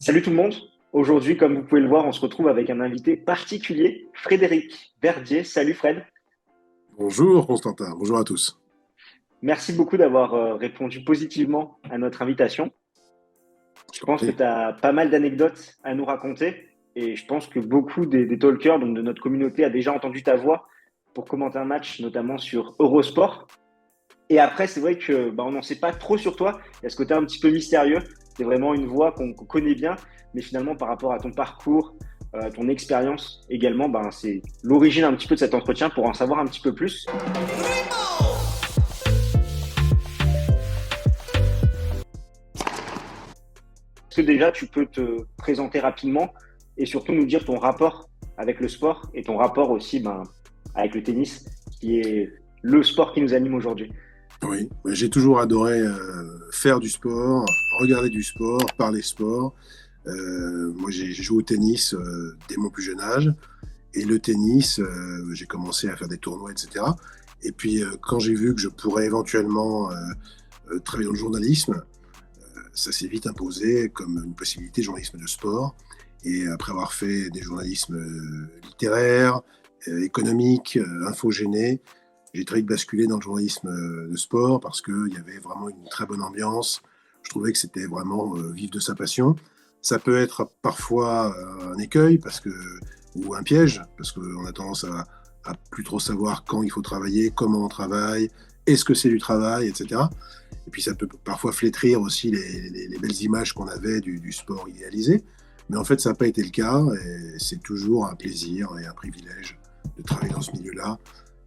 Salut tout le monde. Aujourd'hui, comme vous pouvez le voir, on se retrouve avec un invité particulier, Frédéric Verdier. Salut Fred. Bonjour Constantin, bonjour à tous. Merci beaucoup d'avoir répondu positivement à notre invitation. Je Je t'en pense que prie. tu as pas mal d'anecdotes à nous raconter et je pense que beaucoup des talkers, donc de notre communauté, a déjà entendu ta voix pour commenter un match, notamment sur Eurosport. Et après, c'est vrai que on n'en sait pas trop sur toi. Il y a ce côté un petit peu mystérieux. C'est vraiment une voix qu'on connaît bien, mais finalement, par rapport à ton parcours, ton expérience également, c'est l'origine un petit peu de cet entretien pour en savoir un petit peu plus. Est-ce que déjà tu peux te présenter rapidement et surtout nous dire ton rapport avec le sport et ton rapport aussi avec le tennis, qui est le sport qui nous anime aujourd'hui? Oui, j'ai toujours adoré faire du sport, regarder du sport, parler sport. Moi, j'ai joué au tennis dès mon plus jeune âge. Et le tennis, j'ai commencé à faire des tournois, etc. Et puis, quand j'ai vu que je pourrais éventuellement travailler dans le journalisme, ça s'est vite imposé comme une possibilité, journalisme de sport. Et après avoir fait des journalismes littéraires, économiques, infogénés, j'ai très vite basculé dans le journalisme de sport parce qu'il y avait vraiment une très bonne ambiance. Je trouvais que c'était vraiment vivre de sa passion. Ça peut être parfois un écueil ou un piège, parce qu'on a tendance à plus trop savoir quand il faut travailler, comment on travaille, est-ce que c'est du travail, etc. Et puis ça peut parfois flétrir aussi les belles images qu'on avait du sport idéalisé. Mais en fait, ça n'a pas été le cas. Et c'est toujours un plaisir et un privilège de travailler dans ce milieu-là,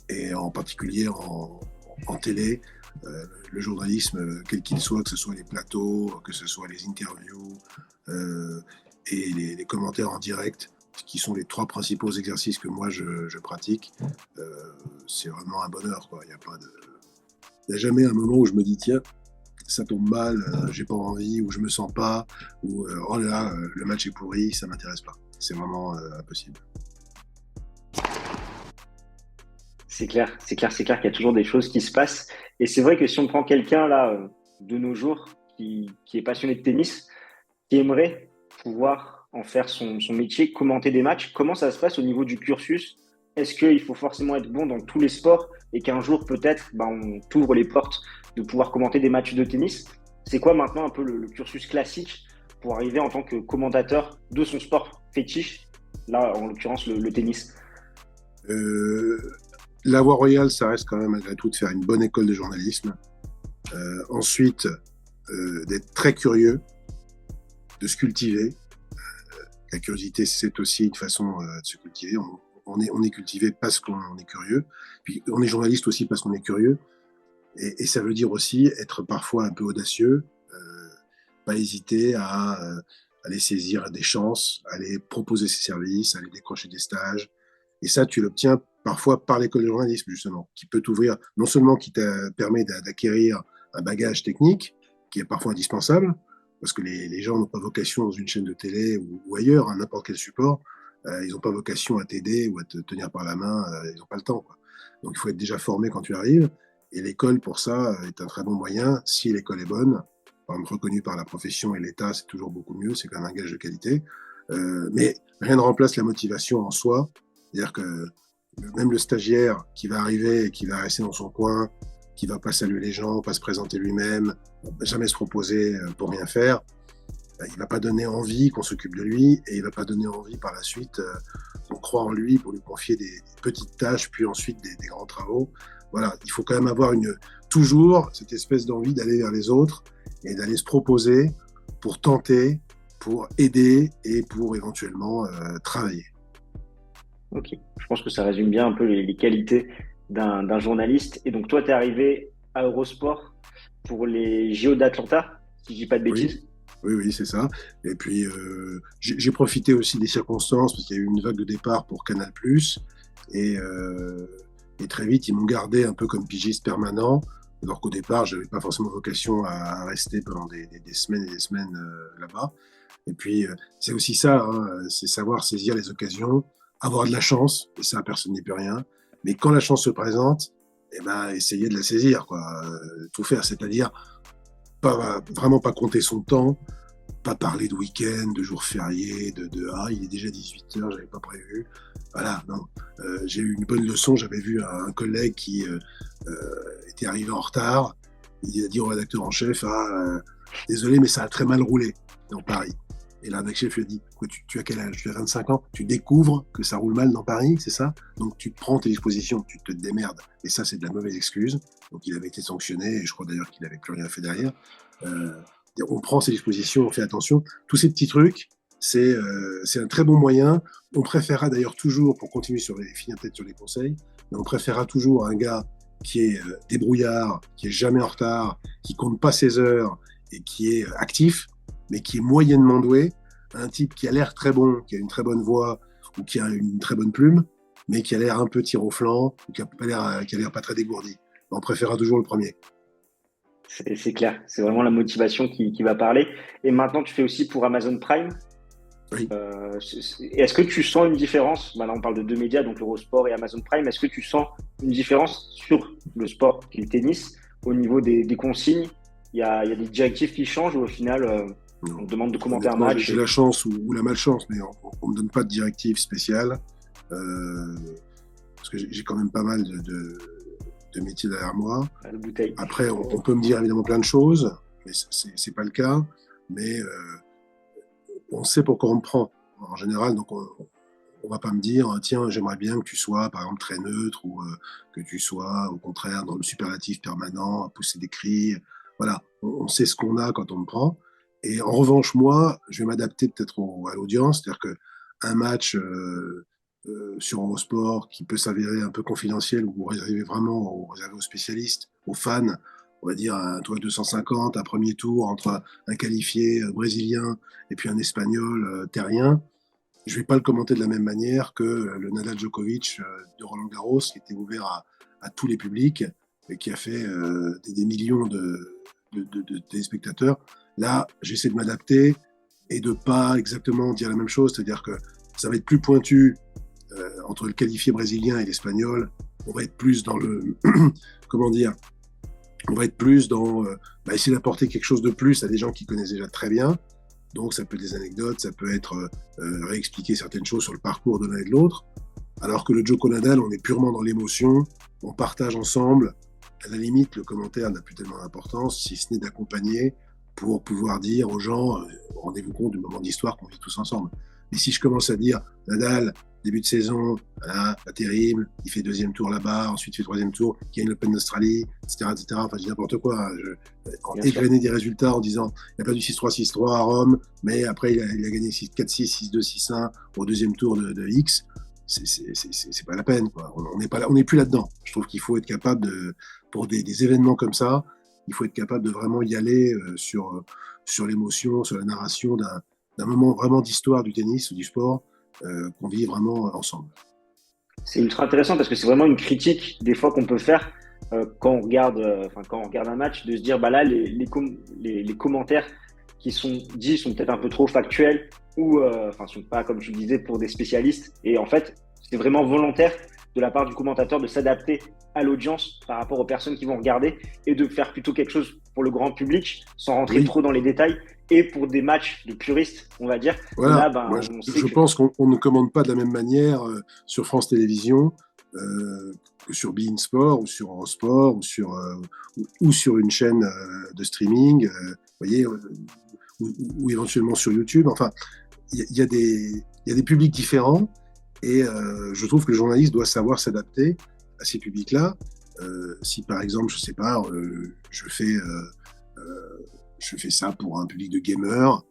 et en particulier en télé. Le journalisme, quel qu'il soit, que ce soit les plateaux, que ce soit les interviews et les commentaires en direct, qui sont les trois principaux exercices que moi je pratique, c'est vraiment un bonheur, quoi. Il n'y a jamais un moment où je me dis, tiens, ça tombe mal, j'ai pas envie, ou je me sens pas, ou oh là là, le match est pourri, ça m'intéresse pas. C'est vraiment impossible. C'est clair qu'il y a toujours des choses qui se passent. Et c'est vrai que si on prend quelqu'un là de nos jours qui est passionné de tennis, qui aimerait pouvoir en faire son métier, commenter des matchs, comment ça se passe au niveau du cursus? Est-ce qu'il faut forcément être bon dans tous les sports et qu'un jour peut-être on t'ouvre les portes de pouvoir commenter des matchs de tennis? C'est quoi maintenant un peu le cursus classique pour arriver en tant que commentateur de son sport fétiche, là en l'occurrence le tennis? Euh, la voie royale, ça reste quand même malgré tout de faire une bonne école de journalisme. Ensuite, d'être très curieux, de se cultiver. La curiosité, c'est aussi une façon de se cultiver. On est cultivé parce qu'on est curieux. Puis on est journaliste aussi parce qu'on est curieux. Et ça veut dire aussi être parfois un peu audacieux, pas hésiter à aller saisir des chances, aller proposer ses services, aller décrocher des stages. Et ça, tu l'obtiens parfois par l'école de journalisme, justement, qui peut t'ouvrir, non seulement qui te permet d'acquérir un bagage technique, qui est parfois indispensable, parce que les gens n'ont pas vocation dans une chaîne de télé ou ailleurs, à n'importe quel support, ils n'ont pas vocation à t'aider ou à te tenir par la main, ils n'ont pas le temps, quoi. Donc il faut être déjà formé quand tu arrives, et l'école, pour ça, est un très bon moyen, si l'école est bonne, par exemple reconnue par la profession et l'État, c'est toujours beaucoup mieux, c'est quand même un gage de qualité. Mais rien ne remplace la motivation en soi, c'est-à-dire que même le stagiaire qui va arriver et qui va rester dans son coin, qui va pas saluer les gens, pas se présenter lui-même, jamais se proposer pour rien faire, il va pas donner envie qu'on s'occupe de lui, et il va pas donner envie par la suite qu'on croit en lui pour lui confier des petites tâches, puis ensuite des grands travaux. Voilà, il faut quand même avoir toujours cette espèce d'envie d'aller vers les autres et d'aller se proposer pour tenter, pour aider et pour éventuellement travailler. Ok, je pense que ça résume bien un peu les qualités d'un journaliste. Et donc, toi, tu es arrivé à Eurosport pour les JO d'Atlanta, si je dis pas de Oui, bêtises. oui, oui, c'est ça. Et puis, j'ai profité aussi des circonstances parce qu'il y a eu une vague de départ pour Canal+. Et, euh, et très vite, ils m'ont gardé un peu comme pigiste permanent, alors qu'au départ, je n'avais pas forcément vocation à rester pendant des semaines et des semaines là-bas. Et puis, c'est aussi ça, hein, c'est savoir saisir les occasions, avoir de la chance, et ça, personne n'y peut rien. Mais quand la chance se présente, eh ben, essayer de la saisir, quoi. Tout faire, c'est-à-dire vraiment pas compter son temps, pas parler de week-end, de jours fériés, il est déjà 18h, j'avais pas prévu. Voilà, non. J'ai eu une bonne leçon, j'avais vu un collègue qui était arrivé en retard. Il a dit au rédacteur en chef, désolé, mais ça a très mal roulé dans Paris. Et là, le chef lui a dit, tu as quel âge? Tu as 25 ans, tu découvres que ça roule mal dans Paris, c'est ça? Donc tu prends tes dispositions, tu te démerdes. Et ça, c'est de la mauvaise excuse. Donc il avait été sanctionné, et je crois d'ailleurs qu'il n'avait plus rien fait derrière. On prend ses dispositions, on fait attention. Tous ces petits trucs, c'est un très bon moyen. On préférera d'ailleurs toujours, pour continuer finir peut-être sur les conseils, mais on préférera toujours un gars qui est débrouillard, qui est jamais en retard, qui compte pas ses heures et qui est actif, mais qui est moyennement doué, un type qui a l'air très bon, qui a une très bonne voix ou qui a une très bonne plume, mais qui a l'air un peu tir au flanc ou qui a l'air pas très dégourdi. On préférera toujours le premier. C'est clair, c'est vraiment la motivation qui va parler. Et maintenant, tu fais aussi pour Amazon Prime. Oui. Est-ce que tu sens une différence? Là, on parle de deux médias, donc Eurosport et Amazon Prime. Est-ce que tu sens une différence sur le sport qui est le tennis au niveau des consignes? Il y a des directives qui changent ou au final, on te demande de commenter un match? J'ai la chance ou la malchance, mais on me donne pas de directives spéciales parce que j'ai quand même pas mal de métiers derrière moi. Après, on peut me dire évidemment plein de choses, mais c'est pas le cas. Mais on sait pourquoi on me prend en général, donc on va pas me dire tiens, j'aimerais bien que tu sois par exemple très neutre ou que tu sois au contraire dans le superlatif permanent, à pousser des cris. Voilà, on sait ce qu'on a quand on me prend. Et en revanche, moi, je vais m'adapter peut-être à l'audience, c'est-à-dire qu'un match sur Eurosport qui peut s'avérer un peu confidentiel ou réservé aux spécialistes, aux fans, on va dire un tour 250, un premier tour entre un qualifié brésilien et puis un espagnol terrien, je ne vais pas le commenter de la même manière que le Nadal Djokovic de Roland Garros, qui était ouvert à tous les publics et qui a fait des millions de téléspectateurs. Là, j'essaie de m'adapter et de pas exactement dire la même chose, c'est-à-dire que ça va être plus pointu entre le qualifié brésilien et l'espagnol. On va être plus dans le comment dire, on va être plus dans essayer d'apporter quelque chose de plus à des gens qui connaissent déjà très bien. Donc ça peut être des anecdotes, ça peut être réexpliquer certaines choses sur le parcours de l'un et de l'autre. Alors que le Djoko Nadal, on est purement dans l'émotion, on partage ensemble. À la limite, le commentaire n'a plus tellement d'importance, si ce n'est d'accompagner pour pouvoir dire aux gens, rendez-vous compte du moment d'histoire qu'on vit tous ensemble. Mais si je commence à dire, Nadal, début de saison, voilà, pas terrible, il fait deuxième tour là-bas, ensuite il fait troisième tour, il gagne l'Open d'Australie, etc., etc. Enfin, je dis n'importe quoi. Égrener des résultats en disant, il a perdu 6-3, 6-3 à Rome, mais après il a gagné 4-6, 6-2, 6-1 au deuxième tour de X. C'est pas la peine, quoi. On n'est plus là-dedans. Je trouve qu'il faut être capable pour des événements comme ça, il faut être capable de vraiment y aller sur l'émotion, sur la narration d'un moment vraiment d'histoire du tennis ou du sport qu'on vit vraiment ensemble. C'est ultra intéressant parce que c'est vraiment une critique des fois qu'on peut faire quand on regarde un match, de se dire là les commentaires qui sont dits sont peut-être un peu trop factuels ou sont pas, comme tu le disais, pour des spécialistes. Et en fait, c'est vraiment volontaire de la part du commentateur de s'adapter à l'audience par rapport aux personnes qui vont regarder et de faire plutôt quelque chose pour le grand public sans rentrer trop dans les détails. Et pour des matchs de puristes, on va dire. Voilà. Là, moi, je pense qu'on ne commande pas de la même manière sur France Télévisions que sur beIN Sport ou sur Eurosport ou sur une chaîne de streaming, voyez, ou éventuellement sur YouTube. Enfin, il y a des publics différents et je trouve que le journaliste doit savoir s'adapter à ces publics-là. Si par exemple, je sais pas, je fais ça pour un public de gamers,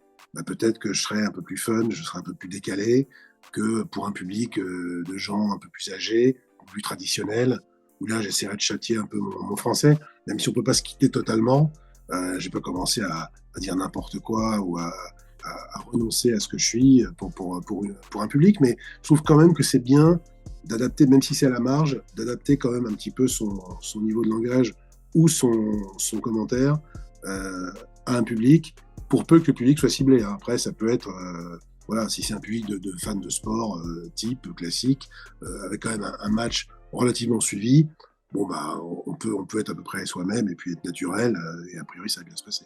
peut-être que je serai un peu plus fun, je serai un peu plus décalé que pour un public de gens un peu plus âgés, plus traditionnels, où là j'essaierai de châtier un peu mon français, même si on peut pas se quitter totalement. Je vais pas commencer à dire n'importe quoi ou à renoncer à ce que je suis pour un public, mais je trouve quand même que c'est bien d'adapter, même si c'est à la marge, d'adapter quand même un petit peu son niveau de langage ou son commentaire à un public, pour peu que le public soit ciblé. Après, ça peut être, si c'est un public de fans de sport type classique, avec quand même un match relativement suivi, on peut être à peu près soi-même et puis être naturel, et a priori, ça va bien se passer.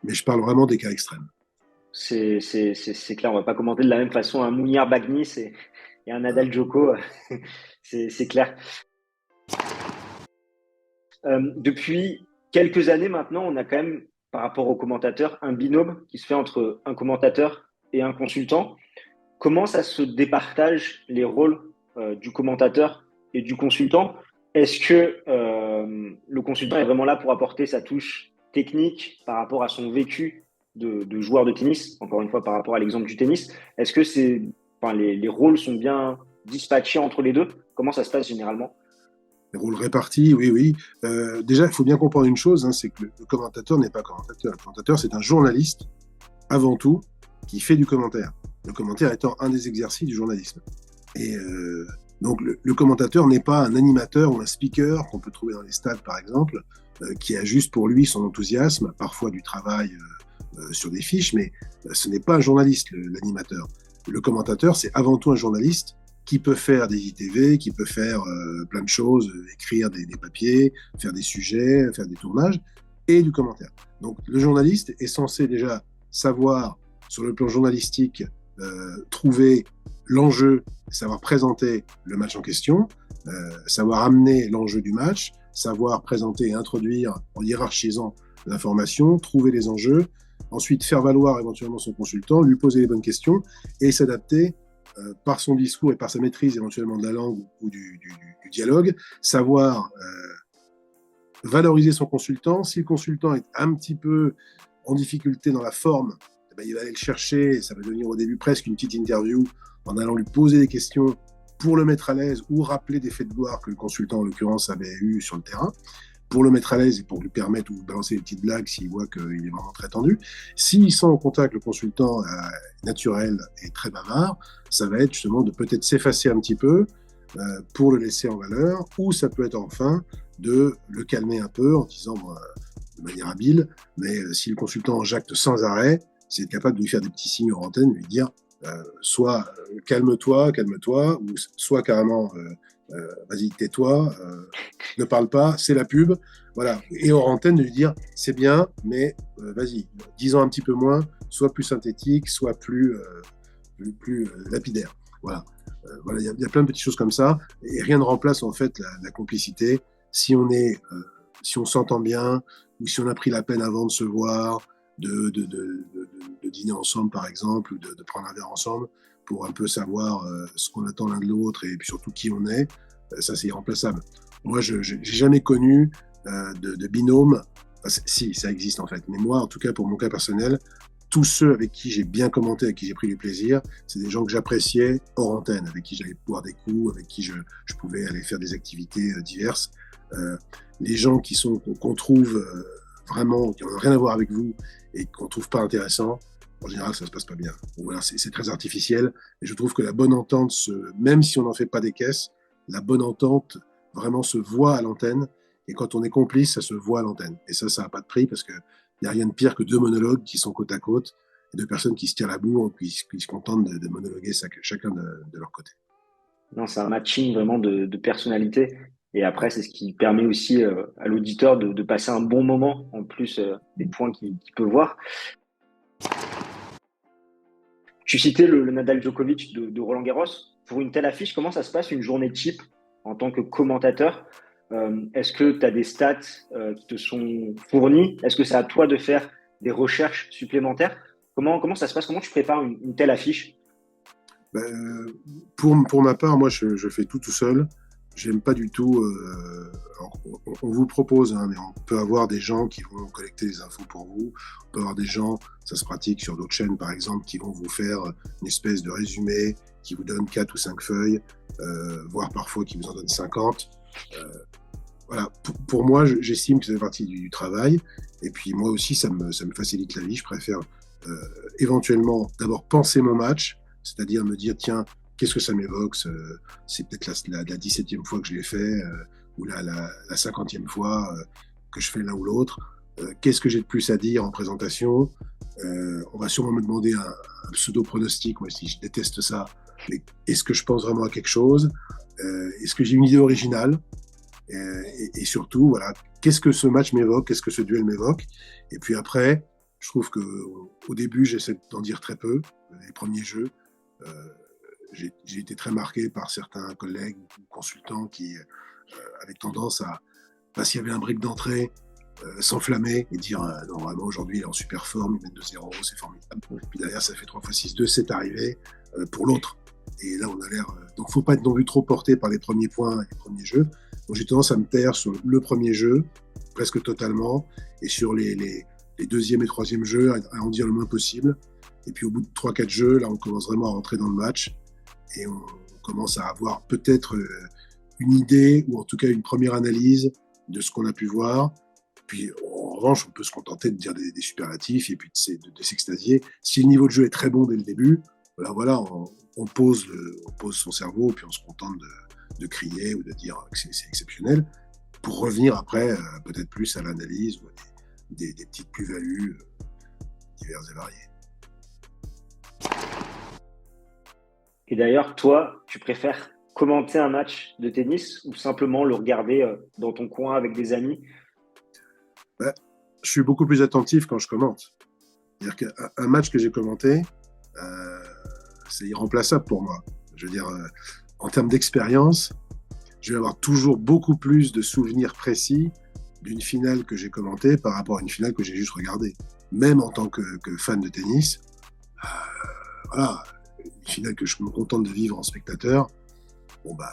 Mais je parle vraiment des cas extrêmes. C'est clair, on va pas commenter de la même façon un Mounir Bagnis et un Nadal Djoko, c'est clair. Depuis quelques années maintenant, on a quand même, par rapport aux commentateurs, un binôme qui se fait entre un commentateur et un consultant. Comment ça se départage les rôles du commentateur et du consultant? Est-ce que le consultant est vraiment là pour apporter sa touche technique par rapport à son vécu de joueur de tennis, encore une fois par rapport à l'exemple du tennis? Est-ce que les rôles sont bien dispatchés entre les deux? Comment ça se passe généralement? Les rôles répartis, oui, oui. Déjà, il faut bien comprendre une chose, hein, c'est que le commentateur n'est pas commentateur. Le commentateur, c'est un journaliste, avant tout, qui fait du commentaire. Le commentaire étant un des exercices du journalisme. Et donc, le commentateur n'est pas un animateur ou un speaker qu'on peut trouver dans les stades, par exemple, qui a juste pour lui son enthousiasme, parfois du travail sur des fiches, mais ce n'est pas un journaliste, l'animateur. Le commentateur, c'est avant tout un journaliste qui peut faire des ITV, qui peut faire plein de choses, écrire des papiers, faire des sujets, faire des tournages, et du commentaire. Donc le journaliste est censé déjà savoir, sur le plan journalistique, trouver l'enjeu, savoir présenter le match en question, savoir amener l'enjeu du match, savoir présenter et introduire en hiérarchisant l'information, trouver les enjeux, ensuite faire valoir éventuellement son consultant, lui poser les bonnes questions et s'adapter par son discours et par sa maîtrise éventuellement de la langue ou du dialogue, savoir valoriser son consultant. Si le consultant est un petit peu en difficulté dans la forme, eh ben, il va aller le chercher, ça va devenir au début presque une petite interview en allant lui poser des questions pour le mettre à l'aise ou rappeler des faits de gloire que le consultant en l'occurrence avait eu sur le terrain, pour le mettre à l'aise et pour lui permettre ou balancer des petites blagues s'il voit qu'il est vraiment très tendu. S'il sent au contact le consultant naturel et très bavard, ça va être justement de peut-être s'effacer un petit peu pour le laisser en valeur, ou ça peut être enfin de le calmer un peu en disant de manière habile, mais si le consultant jacte sans arrêt, c'est être capable de lui faire des petits signes hors antenne, lui dire soit calme-toi, ou soit carrément vas-y, tais-toi, ne parle pas, c'est la pub, voilà. Et hors antenne, de lui dire, c'est bien, mais vas-y, dis-en un petit peu moins, soit plus synthétique, soit plus lapidaire. Voilà. Voilà, il y a plein de petites choses comme ça, et rien ne remplace en fait la complicité. Si on s'entend bien, ou si on a pris la peine avant de se voir, de dîner ensemble par exemple, ou de prendre un verre ensemble, pour un peu savoir ce qu'on attend l'un de l'autre et puis surtout qui on est, ça c'est irremplaçable. Moi, je n'ai jamais connu de binôme, enfin, si, ça existe en fait, mais moi, en tout cas pour mon cas personnel, tous ceux avec qui j'ai bien commenté, avec qui j'ai pris du plaisir, c'est des gens que j'appréciais hors antenne, avec qui j'allais boire des coups, avec qui je pouvais aller faire des activités diverses. Les gens qu'on trouve vraiment, qui n'ont rien à voir avec vous et qu'on ne trouve pas intéressants, en général, ça ne se passe pas bien. Voilà, c'est très artificiel. Et je trouve que la bonne entente, même si on n'en fait pas des caisses, la bonne entente vraiment se voit à l'antenne. Et quand on est complice, ça se voit à l'antenne. Et ça n'a pas de prix parce qu'il n'y a rien de pire que deux monologues qui sont côte à côte et deux personnes qui se tirent la bourre et qui se contentent de monologuer chacun de leur côté. Non, c'est un matching vraiment de personnalité. Et après, c'est ce qui permet aussi à l'auditeur de passer un bon moment, en plus des points qu'il peut voir. Tu citais le Nadal Djokovic de Roland Garros. Pour une telle affiche, comment ça se passe une journée type en tant que commentateur? Est-ce que tu as des stats qui te sont fournies? Est-ce que c'est à toi de faire des recherches supplémentaires? Comment ça se passe? Comment tu prépares une telle affiche? Pour ma part, moi, je fais tout seul. J'aime pas du tout. On vous propose, hein, mais on peut avoir des gens qui vont collecter les infos pour vous. On peut avoir des gens, ça se pratique sur d'autres chaînes par exemple, qui vont vous faire une espèce de résumé, qui vous donne 4 ou 5 feuilles, voire parfois qui vous en donne 50. Voilà. Pour moi, j'estime que ça fait partie du travail. Et puis moi aussi, ça me facilite la vie. Je préfère éventuellement d'abord penser mon match, c'est-à-dire me dire, tiens, qu'est-ce que ça m'évoque? C'est peut-être la 17e fois que je l'ai fait, ou la 50e fois que je fais l'un ou l'autre. Qu'est-ce que j'ai de plus à dire en présentation? On va sûrement me demander un pseudo-pronostic, moi si je déteste ça. Mais est-ce que je pense vraiment à quelque chose? Est-ce que j'ai une idée originale? Et surtout, voilà, qu'est-ce que ce match m'évoque? Qu'est-ce que ce duel m'évoque? Et puis après, Je trouve qu'au début, j'essaie d'en dire très peu. Les premiers jeux, j'ai été très marqué par certains collègues ou consultants qui avaient tendance à, s'il y avait un break d'entrée, s'enflammer et dire non, vraiment aujourd'hui il est en super forme, il mène 2-0, c'est formidable. Puis derrière, ça fait 3 fois 6-2, c'est arrivé pour l'autre. Et là, on a l'air. Donc, faut pas être non plus trop porté par les premiers points et les premiers jeux. Donc, j'ai tendance à me taire sur le premier jeu, presque totalement, et sur les deuxième et troisième jeux, à en dire le moins possible. Et puis, au bout de 3-4 jeux, là, on commence vraiment à rentrer dans le match et on commence à avoir peut-être une idée ou en tout cas une première analyse de ce qu'on a pu voir. Puis, en revanche, on peut se contenter de dire des superlatifs et puis de s'extasier. Si le niveau de jeu est très bon dès le début, voilà, on pose son cerveau et puis on se contente de crier ou de dire que c'est exceptionnel pour revenir après peut-être plus à l'analyse ou à des petites plus-values diverses et variées. Et d'ailleurs, toi, tu préfères commenter un match de tennis ou simplement le regarder dans ton coin avec des amis? Je suis beaucoup plus attentif quand je commente. C'est-à-dire qu'un match que j'ai commenté, c'est irremplaçable pour moi. Je veux dire, en termes d'expérience, je vais avoir toujours beaucoup plus de souvenirs précis d'une finale que j'ai commentée par rapport à une finale que j'ai juste regardée. Même en tant que fan de tennis, voilà, une finale que je me contente de vivre en spectateur, bon bah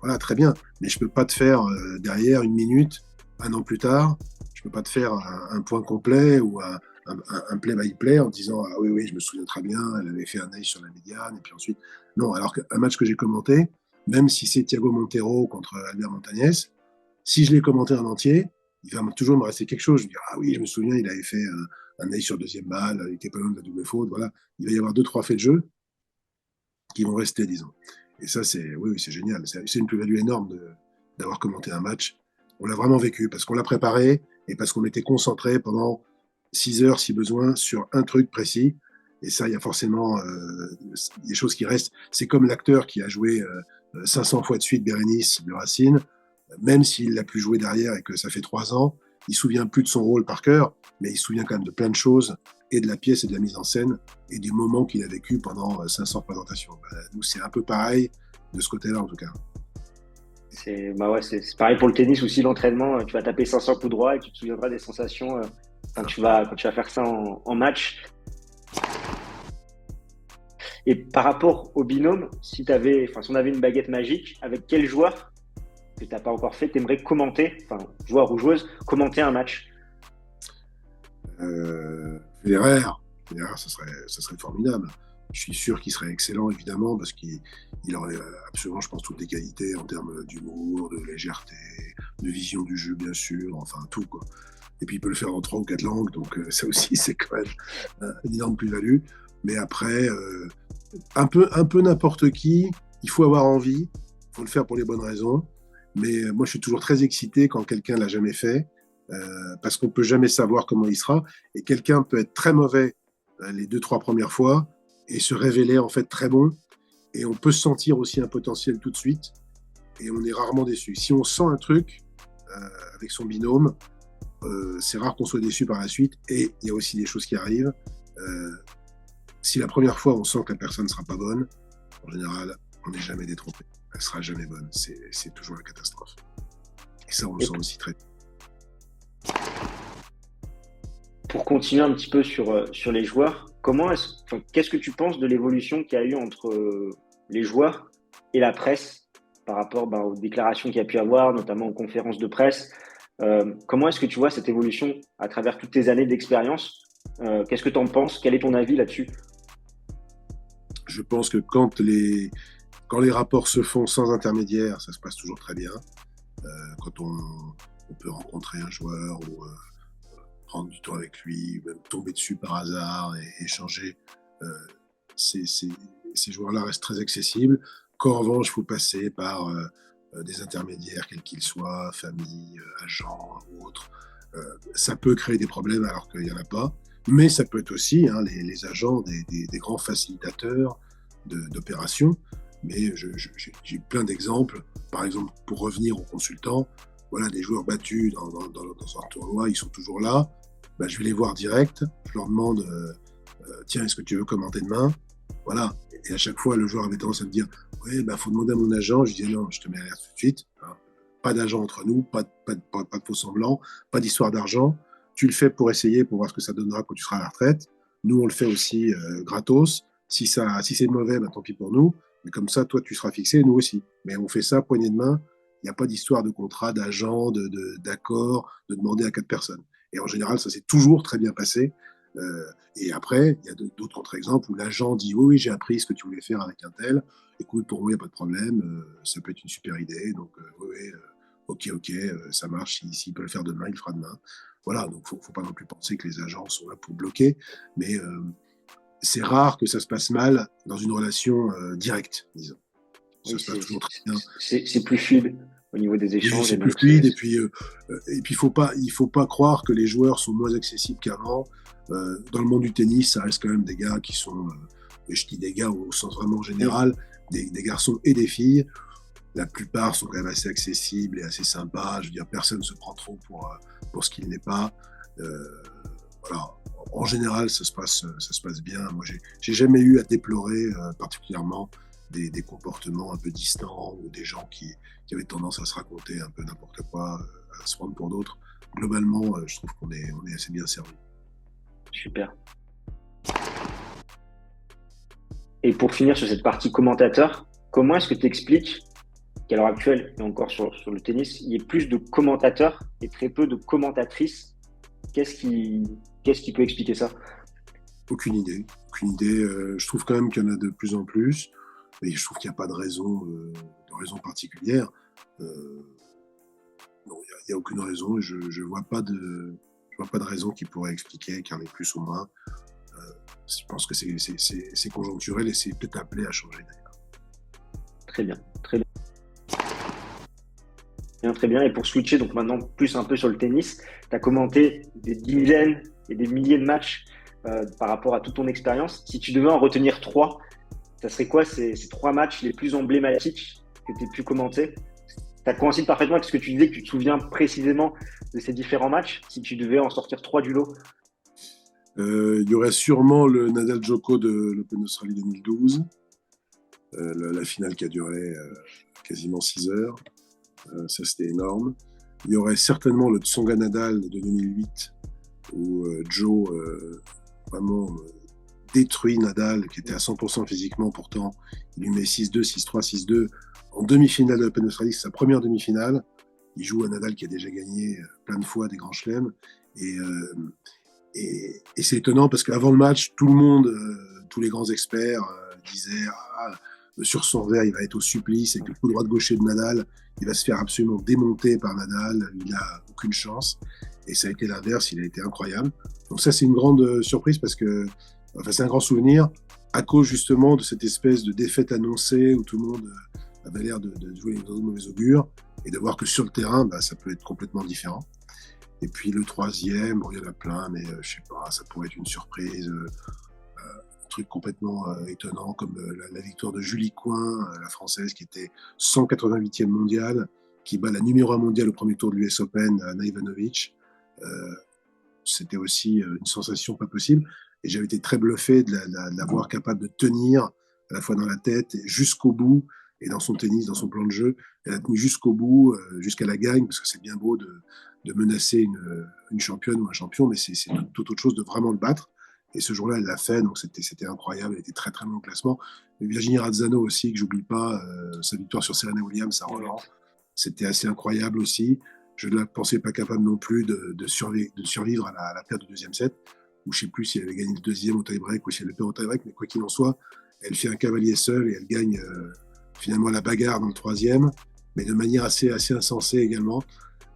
voilà, très bien. Mais je peux pas te faire derrière une minute, un an plus tard, je peux pas te faire un point complet ou un play-by-play en disant ah oui, je me souviens très bien, elle avait fait un ace sur la médiane, et puis ensuite. Non, alors qu'un match que j'ai commenté, même si c'est Thiago Montero contre Albert Montañez, si je l'ai commenté en entier, il va toujours me rester quelque chose. Je vais dire ah oui, je me souviens, il avait fait un ace sur deuxième balle, il était pas loin de la double faute, voilà. Il va y avoir 2-3 faits de jeu qui vont rester, disons. Et ça, c'est génial. C'est une plus-value énorme d'avoir commenté un match. On l'a vraiment vécu parce qu'on l'a préparé et parce qu'on était concentré pendant 6 heures, si besoin, sur un truc précis. Et ça, il y a forcément des choses qui restent. C'est comme l'acteur qui a joué 500 fois de suite Bérénice de Racine, même s'il l'a pu jouer derrière et que ça fait 3 ans, il ne se souvient plus de son rôle par cœur, mais il se souvient quand même de plein de choses, et de la pièce et de la mise en scène, et du moment qu'il a vécu pendant 500 représentations. Nous, c'est un peu pareil de ce côté-là, en tout cas. C'est pareil pour le tennis aussi, l'entraînement. Tu vas taper 500 coups droits et tu te souviendras des sensations quand tu vas faire ça en match. Et par rapport au binôme, si on avait une baguette magique, avec quel joueur que tu n'as pas encore fait, tu aimerais commenter, joueur ou joueuse, commenter un match? Federer, ça serait formidable. Je suis sûr qu'il serait excellent, évidemment, parce qu'il aurait absolument, je pense, toutes les qualités en termes d'humour, de légèreté, de vision du jeu, bien sûr, enfin tout, quoi. Et puis il peut le faire en 3 ou 4 langues, donc ça aussi, c'est quand même une énorme plus-value. Mais après, un peu n'importe qui, il faut avoir envie, il faut le faire pour les bonnes raisons. Mais moi, je suis toujours très excité quand quelqu'un l'a jamais fait, parce qu'on peut jamais savoir comment il sera. Et quelqu'un peut être très mauvais les 2-3 premières fois et se révéler en fait très bon. Et on peut sentir aussi un potentiel tout de suite. Et on est rarement déçu. Si on sent un truc avec son binôme, c'est rare qu'on soit déçu par la suite. Et il y a aussi des choses qui arrivent. Si la première fois on sent que la personne ne sera pas bonne, en général, on n'est jamais détrompé. Elle ne sera jamais bonne. C'est toujours la catastrophe. Et ça, on le sent aussi très bien. Pour continuer un petit peu sur les joueurs, qu'est-ce que tu penses de l'évolution qu'il y a eu entre les joueurs et la presse par rapport aux déclarations qu'il y a pu avoir, notamment aux conférences de presse? Comment est-ce que tu vois cette évolution à travers toutes tes années d'expérience? Qu'est-ce que tu en penses? Quel est ton avis là-dessus? Je pense que quand les rapports se font sans intermédiaire, ça se passe toujours très bien. Quand on peut rencontrer un joueur ou prendre du temps avec lui, ou même tomber dessus par hasard et échanger, ces joueurs-là restent très accessibles. Quand en revanche, il faut passer par des intermédiaires, quels qu'ils soient, famille, agents ou autres, ça peut créer des problèmes alors qu'il n'y en a pas. Mais ça peut être aussi les agents des grands facilitateurs d'opérations. Mais j'ai plein d'exemples. Par exemple, pour revenir aux consultants, voilà, des joueurs battus dans un tournoi, ils sont toujours là. bah, je vais les voir direct, je leur demande tiens, est-ce que tu veux commenter demain? Voilà. Et à chaque fois, le joueur avait tendance à me dire oui, bah, faut demander à mon agent. Je dis non, je te mets l'alerte tout de suite. Hein. Pas d'agent entre nous, pas de faux semblants, pas d'histoire d'argent. Tu le fais pour essayer, pour voir ce que ça donnera quand tu seras à la retraite. Nous, on le fait aussi gratos. Si c'est mauvais, bah, tant pis pour nous. Mais comme ça, toi, tu seras fixé, et nous aussi. Mais on fait ça, poignée de main. Il n'y a pas d'histoire de contrat, d'agent, d'accord, de demander à 4 personnes. Et en général, ça s'est toujours très bien passé. Et après, il y a d'autres contre-exemples où l'agent dit oui, oui, j'ai appris ce que tu voulais faire avec un tel. Écoute, pour moi, il n'y a pas de problème. Ça peut être une super idée. Donc, oui, oui, ok, ça marche. S'il peut le faire demain, il le fera demain. Voilà, donc il ne faut pas non plus penser que les agents sont là pour bloquer. Mais c'est rare que ça se passe mal dans une relation directe, disons. Ça Oui, se passe toujours très bien. c'est plus fluide au niveau des Oui, échanges. c'est plus fluide. Et puis, il faut pas croire que les joueurs sont moins accessibles qu'avant. Dans le monde du tennis, ça reste quand même des gars qui sont, et je dis des gars au sens vraiment général, des garçons et des filles. La plupart sont quand même assez accessibles et assez sympas. Je veux dire, personne ne se prend trop pour ce qu'il n'est pas. Voilà. En général, ça se passe bien. Moi, j'ai jamais eu à déplorer particulièrement des comportements un peu distants ou des gens qui avaient tendance à se raconter un peu n'importe quoi, à se prendre pour d'autres. Globalement, je trouve qu'on est assez bien servi. Super. Et pour finir sur cette partie commentateur, comment est-ce que tu expliques qu'à l'heure actuelle, et encore sur le tennis, il y ait plus de commentateurs et très peu de commentatrices? Qu'est-ce qui peut expliquer ça? Aucune idée. Je trouve quand même qu'il y en a de plus en plus, mais je trouve qu'il n'y a pas de raison particulière. Non, il n'y a aucune raison. Je vois pas de raison qui pourrait expliquer qu'il y en ait plus ou moins. Je pense que c'est conjoncturel et c'est peut-être appelé à changer d'ailleurs. Très bien, très bien. Bien, très bien. Et pour switcher, donc maintenant plus un peu sur le tennis, tu as commenté des dizaines et des milliers de matchs par rapport à toute ton expérience. Si tu devais en retenir 3, ça serait quoi ces 3 matchs les plus emblématiques que tu aies pu commenter? Ça coïncide parfaitement avec ce que tu disais, que tu te souviens précisément de ces différents matchs. Si tu devais en sortir 3 du lot. Il y aurait sûrement le Nadal Djoko de l'Open d'Australie 2012, la finale qui a duré quasiment 6 heures. Ça, c'était énorme. Il y aurait certainement le Tsonga Nadal de 2008, où Joe vraiment détruit Nadal, qui était à 100% physiquement. Pourtant, il lui met 6-2, 6-3, 6-2. En demi-finale de l'Open d'Australie, c'est sa première demi-finale. Il joue à Nadal qui a déjà gagné plein de fois des grands chelems. Et c'est étonnant parce qu'avant le match, tout le monde, tous les grands experts disaient sur son revers, il va être au supplice et que le coup droit de gaucher de Nadal, il va se faire absolument démonter par Nadal, il n'a aucune chance. Et ça a été l'inverse, il a été incroyable. Donc ça, c'est une grande surprise parce que, enfin, c'est un grand souvenir à cause justement de cette espèce de défaite annoncée où tout le monde avait l'air de jouer les mauvais augures et de voir que sur le terrain, bah, ça peut être complètement différent. Et puis le troisième, bon, il y en a plein, mais je sais pas, ça pourrait être une surprise, un truc complètement étonnant comme la victoire de Julie Coin, la française qui était 188e mondiale, qui bat la numéro 1 mondiale au premier tour de l'US Open, Ana Ivanovic. C'était aussi une sensation pas possible. Et j'avais été très bluffé de la voir capable de tenir à la fois dans la tête et jusqu'au bout, et dans son tennis, dans son plan de jeu. Elle a tenu jusqu'au bout, jusqu'à la gagne, parce que c'est bien beau de menacer une championne ou un champion, mais c'est tout autre chose de vraiment le battre. Et ce jour-là, elle l'a fait, donc c'était incroyable. Elle était très très loin au classement. Et Virginie Razzano aussi, que j'oublie pas, sa victoire sur Serena Williams à Roland, c'était assez incroyable aussi. Je ne la pensais pas capable non plus de survivre à la perte du deuxième set, ou je ne sais plus si elle avait gagné le deuxième au tie-break ou si elle le perd au tie-break, mais quoi qu'il en soit, elle fait un cavalier seul et elle gagne finalement la bagarre dans le troisième, mais de manière assez insensée également,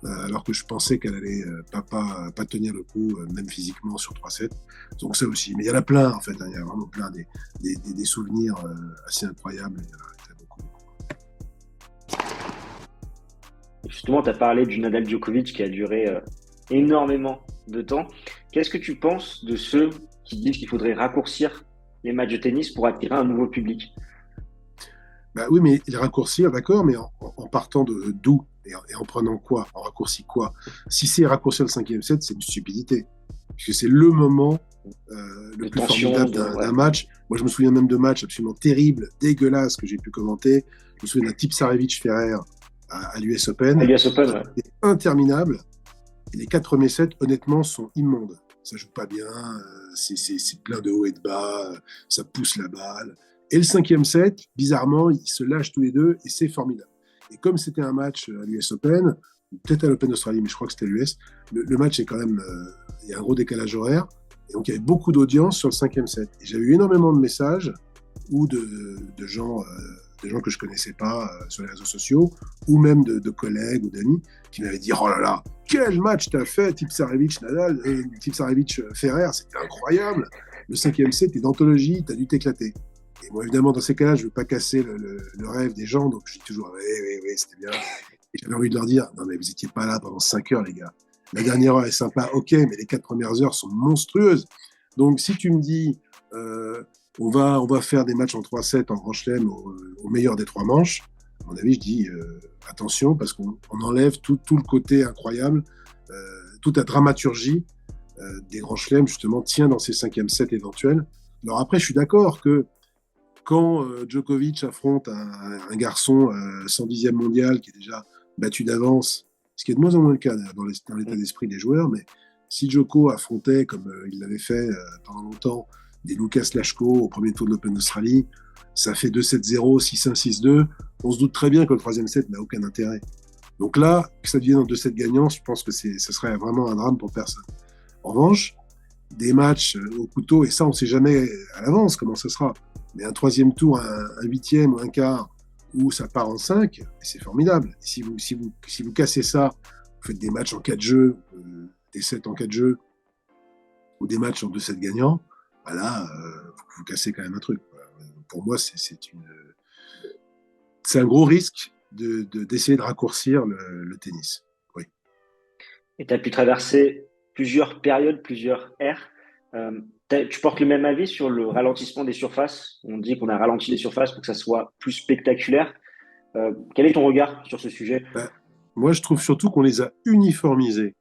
alors que je pensais qu'elle allait pas tenir le coup, même physiquement, sur 3-7. Donc ça aussi. Mais il y en a plein, en fait. Il y a vraiment plein des souvenirs assez incroyables. Il y en a très beaucoup. Justement, tu as parlé du Nadal Djokovic qui a duré énormément de temps. Qu'est-ce que tu penses de ceux qui disent qu'il faudrait raccourcir les matchs de tennis pour attirer un nouveau public? Bah oui, mais les raccourcir, d'accord, mais en partant d'où et en prenant quoi? En raccourci quoi? Si c'est raccourcir le cinquième set, c'est une stupidité. puisque c'est le moment le De plus tension, formidable d'un match. Moi, je me souviens même de matchs absolument terribles, dégueulasses que j'ai pu commenter. Je me souviens d'un Tipsarevic-Ferrer à l'US à Open. l'US Open, ouais. C'était interminable. Et les 4 premiers sets, honnêtement, sont immondes. Ça joue pas bien, c'est plein de hauts et de bas, ça pousse la balle. Et le 5e set, bizarrement, ils se lâchent tous les deux et c'est formidable. Et comme c'était un match à l'US Open, peut-être à l'Open d'Australie, mais je crois que c'était l'US, le match est quand même, il y a un gros décalage horaire. Et donc il y avait beaucoup d'audience sur le 5e set. Et j'ai eu énormément de messages ou de gens que je connaissais pas sur les réseaux sociaux, ou même de collègues ou d'amis qui m'avaient dit « Oh là là, quel match t'as fait, Tipsarevic-Nadal, Tipsarevic-Ferrer, c'était incroyable. Le 5e set est d'anthologie, t'as dû t'éclater. » Et moi, évidemment, dans ces cas-là, je ne veux pas casser le rêve des gens, donc je dis toujours « Oui, c'était bien. » Et j'avais envie de leur dire « Non, mais vous n'étiez pas là pendant 5 heures, les gars. La dernière heure est sympa, ok, mais les 4 premières heures sont monstrueuses. » Donc, si tu me dis on va faire des matchs en 3-7 en Grand Chelem au meilleur des 3 manches, à mon avis, je dis attention, parce qu'on enlève tout le côté incroyable, toute la dramaturgie des Grands Chelems, justement, tient dans ces 5e sets éventuels. Alors après, je suis d'accord que quand Djokovic affronte un garçon 110e mondial qui est déjà battu d'avance, ce qui est de moins en moins le cas dans l'état d'esprit des joueurs, mais si Djoko affrontait, comme il l'avait fait pendant longtemps, des Lucas Lashko au premier tour de l'Open d'Australie, ça fait 2-7-0, 6-1, 6-2. On se doute très bien que le 3e set n'a aucun intérêt. Donc là, que ça devienne en 2-7 gagnants, je pense que ce serait vraiment un drame pour personne. En revanche, des matchs au couteau, et ça, on ne sait jamais à l'avance comment ce sera, mais un 3e tour, un 8e ou un quart, où ça part en 5, c'est formidable. Et si vous cassez ça, vous faites des matchs en 4 jeux, des 7 en 4 jeux, ou des matchs en 2-7 gagnants, bah là, vous cassez quand même un truc. Pour moi, c'est un gros risque d'essayer de raccourcir le tennis. Oui. Et tu as pu traverser plusieurs périodes, plusieurs ères. Tu portes le même avis sur le ralentissement des surfaces? On dit qu'on a ralenti les surfaces pour que ça soit plus spectaculaire. Quel est ton regard sur ce sujet? Moi, je trouve surtout qu'on les a uniformisés.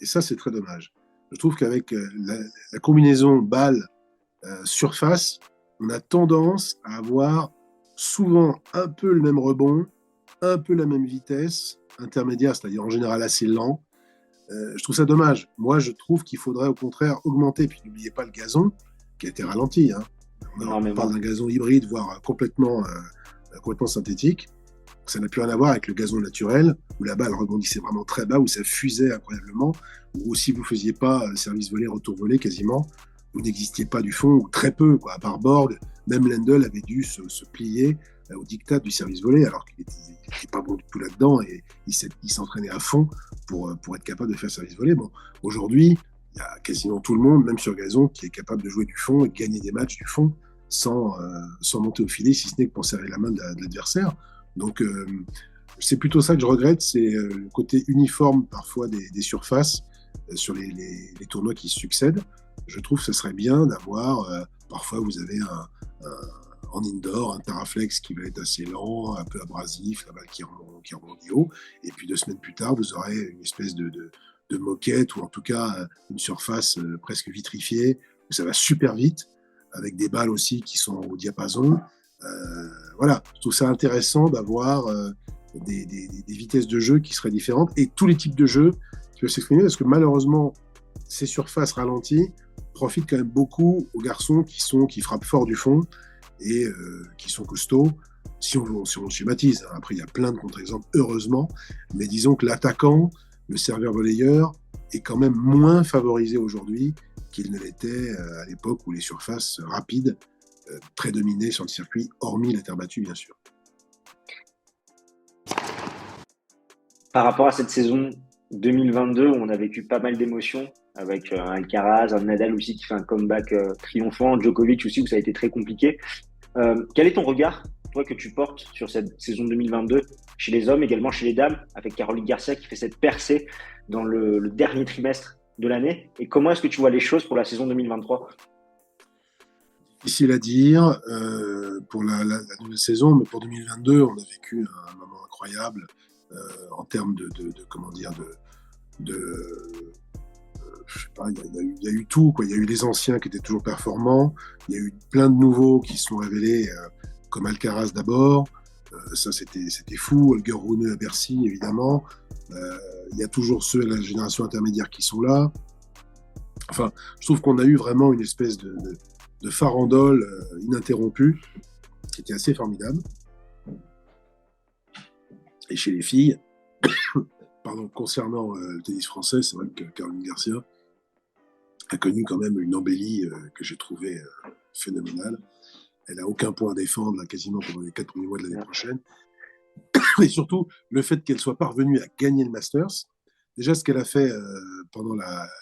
Et ça, c'est très dommage. Je trouve qu'avec la combinaison balle-surface, on a tendance à avoir souvent un peu le même rebond, un peu la même vitesse intermédiaire, c'est-à-dire en général assez lent. Je trouve ça dommage. Moi, je trouve qu'il faudrait au contraire augmenter. Puis n'oubliez pas le gazon qui a été ralenti. Hein. On parle d'un gazon hybride, voire complètement synthétique. Ça n'a plus rien à voir avec le gazon naturel, où la balle rebondissait vraiment très bas, où ça fusait incroyablement, où si vous ne faisiez pas service volé, retour volé quasiment, vous n'existiez pas du fond, ou très peu, quoi. À part Borg, même Lendl avait dû se plier au diktat du service volé, alors qu'il n'était pas bon du tout là-dedans, et il s'entraînait à fond pour être capable de faire service volé. Bon, aujourd'hui, il y a quasiment tout le monde, même sur gazon, qui est capable de jouer du fond et de gagner des matchs du fond sans monter au filet, si ce n'est que pour serrer la main de l'adversaire. Donc, c'est plutôt ça que je regrette, c'est le côté uniforme parfois des surfaces sur les tournois qui se succèdent. Je trouve que ce serait bien d'avoir, parfois vous avez en indoor, un Taraflex qui va être assez lent, un peu abrasif, la balle qui rebondit haut, et puis 2 semaines plus tard, vous aurez une espèce de moquette, ou en tout cas une surface presque vitrifiée, où ça va super vite, avec des balles aussi qui sont au diapason. Voilà, je trouve ça intéressant d'avoir des vitesses de jeu qui seraient différentes, et tous les types de jeux qui peuvent s'exprimer, parce que malheureusement, ces surfaces ralenties profitent quand même beaucoup aux garçons qui frappent fort du fond et qui sont costauds, si on schématise. Après, il y a plein de contre-exemples, heureusement, mais disons que l'attaquant, le serveur volleyeur, est quand même moins favorisé aujourd'hui qu'il ne l'était à l'époque où les surfaces rapides prédominaient sur le circuit, hormis la terre battue, bien sûr. Par rapport à cette saison 2022, où on a vécu pas mal d'émotions, avec un Alcaraz, un Nadal aussi qui fait un comeback triomphant, Djokovic aussi, où ça a été très compliqué. Quel est ton regard, toi, que tu portes sur cette saison 2022, chez les hommes, également chez les dames, avec Caroline Garcia qui fait cette percée dans le dernier trimestre de l'année? Et comment est-ce que tu vois les choses pour la saison 2023? Difficile à dire pour la nouvelle saison, mais pour 2022, on a vécu un moment incroyable en termes je sais pas, il y a eu tout, quoi. Il y a eu les anciens qui étaient toujours performants, il y a eu plein de nouveaux qui se sont révélés, comme Alcaraz d'abord. Ça, c'était fou. Holger Rune à Bercy, évidemment. Il y a toujours ceux de la génération intermédiaire qui sont là. Enfin, je trouve qu'on a eu vraiment une espèce de farandole ininterrompue, qui était assez formidable. Et chez les filles, pardon, concernant le tennis français, c'est vrai que Caroline Garcia a connu quand même une embellie que j'ai trouvée phénoménale. Elle n'a aucun point à défendre là, quasiment pendant les 4 premiers mois de l'année prochaine. Et surtout, le fait qu'elle soit parvenue à gagner le Masters. Déjà, ce qu'elle a fait pendant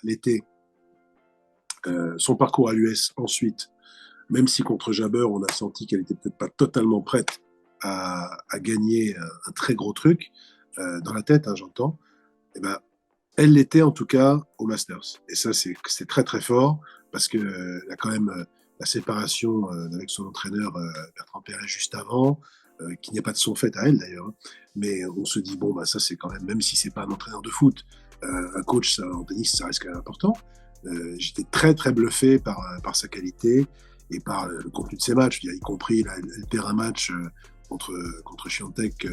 l'été, son parcours à l'US ensuite, même si contre Jabber, on a senti qu'elle n'était peut-être pas totalement prête à gagner un très gros truc, dans la tête, hein, j'entends, eh ben, elle l'était en tout cas au Masters. Et ça, c'est très très fort, parce qu'elle a quand même la séparation avec son entraîneur Bertrand Perret juste avant, qui n'y a pas de son fait à elle d'ailleurs, hein. Mais on se dit, bon, bah, ça c'est quand même si c'est pas un entraîneur de foot, un coach en tennis, ça reste quand même important. J'étais très très bluffé par sa qualité et par le contenu de ses matchs, y compris elle perd un match contre Swiatek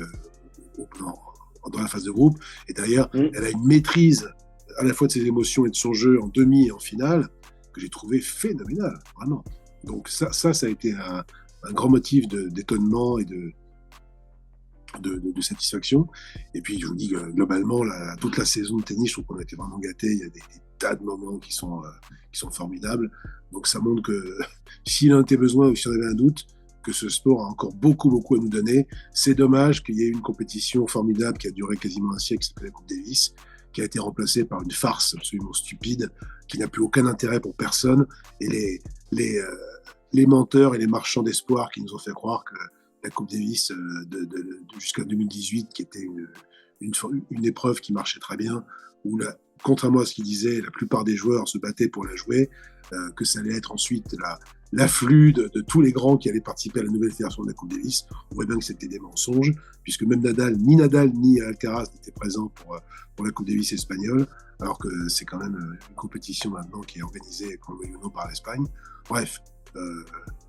dans la phase de groupe, et d'ailleurs elle a une maîtrise à la fois de ses émotions et de son jeu en demi et en finale que j'ai trouvé phénoménal, vraiment. Donc ça a été un grand motif d'étonnement et de satisfaction. Et puis je vous dis que globalement, toute la saison de tennis, je trouve qu'on a été vraiment gâtés. Il y a des tas de moments qui sont formidables. Donc ça montre que s'il en était besoin ou si on avait un doute, que ce sport a encore beaucoup, beaucoup à nous donner. C'est dommage qu'il y ait eu une compétition formidable qui a duré quasiment un siècle, qui s'appelle la Coupe Davis, qui a été remplacée par une farce absolument stupide, qui n'a plus aucun intérêt pour personne. Et les menteurs et les marchands d'espoir qui nous ont fait croire que la Coupe Davis jusqu'à 2018, qui était une épreuve qui marchait très bien, où contrairement à ce qu'ils disaient, la plupart des joueurs se battaient pour la jouer, que ça allait être ensuite l'afflux de tous les grands qui allaient participer à la nouvelle fédération de la Coupe Davis. On voit bien que c'était des mensonges, puisque même ni Nadal ni Alcaraz n'étaient présents pour la Coupe Davis espagnole, alors que c'est quand même une compétition maintenant qui est organisée comme le nom par l'Espagne. Bref,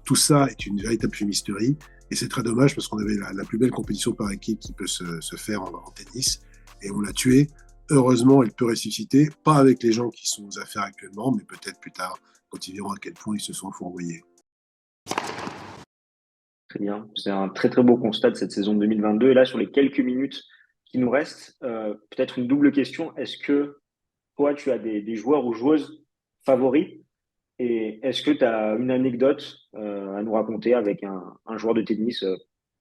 tout ça est une véritable fumisterie, et c'est très dommage parce qu'on avait la plus belle compétition par équipe qui peut se faire en tennis, et on l'a tuée. Heureusement, elle peut ressusciter, pas avec les gens qui sont aux affaires actuellement, mais peut-être plus tard, quand ils verront à quel point ils se sont fourvoyés. Très bien. C'est un très très beau constat de cette saison 2022. Et là, sur les quelques minutes qui nous restent, peut-être une double question. Est-ce que toi, tu as des joueurs ou joueuses favoris? Et est-ce que tu as une anecdote à nous raconter avec un joueur de tennis,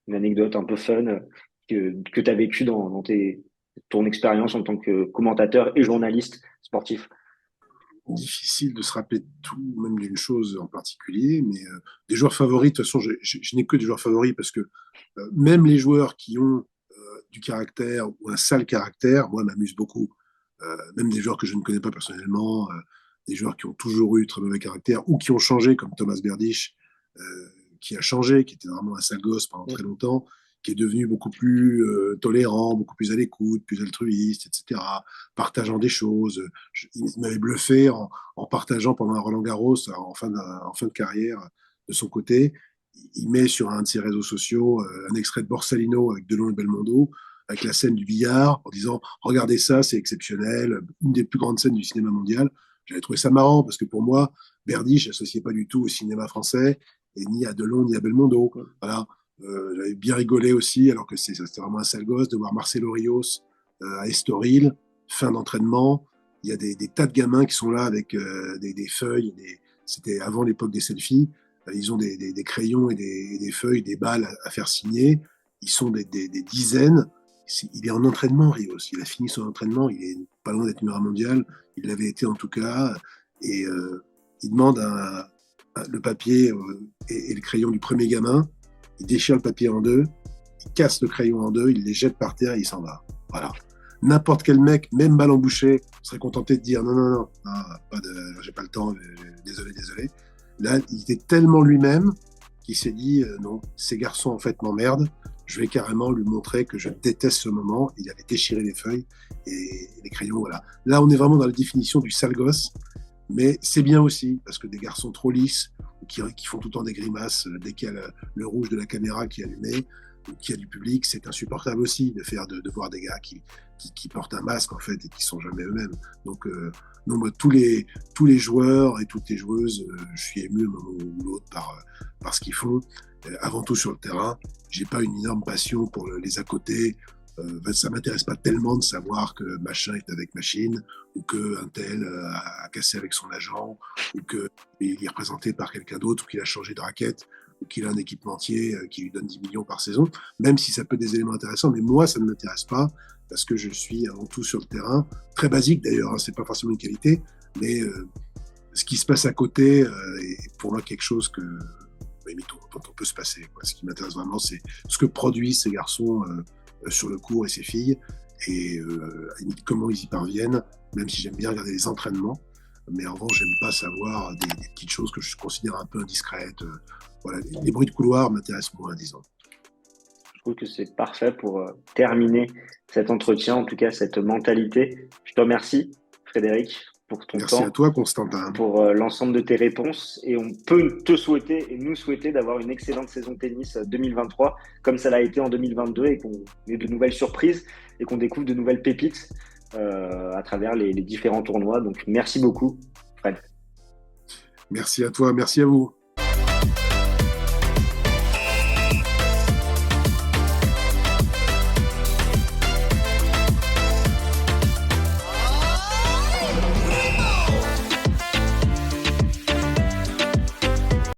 une anecdote un peu fun que tu as vécu dans ton expérience en tant que commentateur et journaliste sportif? Difficile de se rappeler de tout, même d'une chose en particulier, mais des joueurs favoris, de toute façon, je n'ai que des joueurs favoris parce que même les joueurs qui ont du caractère ou un sale caractère, moi, m'amusent beaucoup. Même des joueurs que je ne connais pas personnellement, des joueurs qui ont toujours eu très mauvais caractère ou qui ont changé, comme Thomas Berdych, qui a changé, qui était vraiment un sale gosse pendant très longtemps, qui est devenu beaucoup plus tolérant, beaucoup plus à l'écoute, plus altruiste, etc., partageant des choses. Il m'avait bluffé en partageant pendant un Roland-Garros, en fin de carrière, de son côté. Il met sur un de ses réseaux sociaux un extrait de Borsalino avec Delon et Belmondo, avec la scène du billard, en disant « Regardez ça, c'est exceptionnel, une des plus grandes scènes du cinéma mondial ». J'avais trouvé ça marrant, parce que pour moi, Berdych, je n'associais pas du tout au cinéma français, et ni à Delon, ni à Belmondo. Voilà. J'avais bien rigolé aussi, alors que c'était vraiment un sale gosse, de voir Marcelo Rios à Estoril, fin d'entraînement. Il y a des tas de gamins qui sont là avec des feuilles. C'était avant l'époque des selfies. Ils ont des crayons et des feuilles, des balles à faire signer. Ils sont des dizaines. Il est en entraînement, Rios. Il a fini son entraînement. Il est pas loin d'être numéro mondial. Il l'avait été en tout cas. Et il demande le papier et le crayon du premier gamin. Il déchire le papier en deux, il casse le crayon en deux, il les jette par terre et il s'en va. Voilà. N'importe quel mec, même mal embouché, serait contenté de dire non, j'ai pas le temps, désolé. Là, il était tellement lui-même qu'il s'est dit non, ces garçons en fait m'emmerdent, je vais carrément lui montrer que je déteste ce moment. Il allait déchirer les feuilles et les crayons, voilà. Là, on est vraiment dans la définition du sale gosse, mais c'est bien aussi, parce que des garçons trop lisses, qui font tout le temps des grimaces dès qu'il y a le rouge de la caméra qui est allumé, ou qu'il y a du public, c'est insupportable aussi de voir des gars qui portent un masque en fait et qui sont jamais eux-mêmes. Donc, non, moi, tous les joueurs et toutes les joueuses, je suis ému un moment ou l'autre par ce qu'ils font. Avant tout sur le terrain, j'ai pas une énorme passion pour les à côté. Ça m'intéresse pas tellement de savoir que machin est avec machine, ou que un tel a cassé avec son agent, ou que il est représenté par quelqu'un d'autre, ou qu'il a changé de raquette, ou qu'il a un équipementier qui lui donne 10 millions par saison, même si ça peut être des éléments intéressants. Mais moi, ça ne m'intéresse pas, parce que je suis avant tout sur le terrain, très basique d'ailleurs, hein, c'est pas forcément une qualité, mais ce qui se passe à côté est pour moi quelque chose dont on peut se passer, quoi. Ce qui m'intéresse vraiment, c'est ce que produisent ces garçons sur le court et ces filles, et comment ils y parviennent, même si j'aime bien regarder les entraînements. Mais en revanche, j'aime pas savoir des petites choses que je considère un peu indiscrètes. Voilà, les bruits de couloir m'intéressent moins, disons. Je trouve que c'est parfait pour terminer cet entretien, en tout cas cette mentalité. Je te remercie, Frédéric, pour ton Merci temps, à toi, Constantin. pour l'ensemble de tes réponses. Et on peut te souhaiter et nous souhaiter d'avoir une excellente saison de tennis 2023, comme ça l'a été en 2022, et qu'on ait de nouvelles surprises et qu'on découvre de nouvelles pépites à travers les différents tournois. Donc merci beaucoup, Fred. Merci à toi, merci à vous.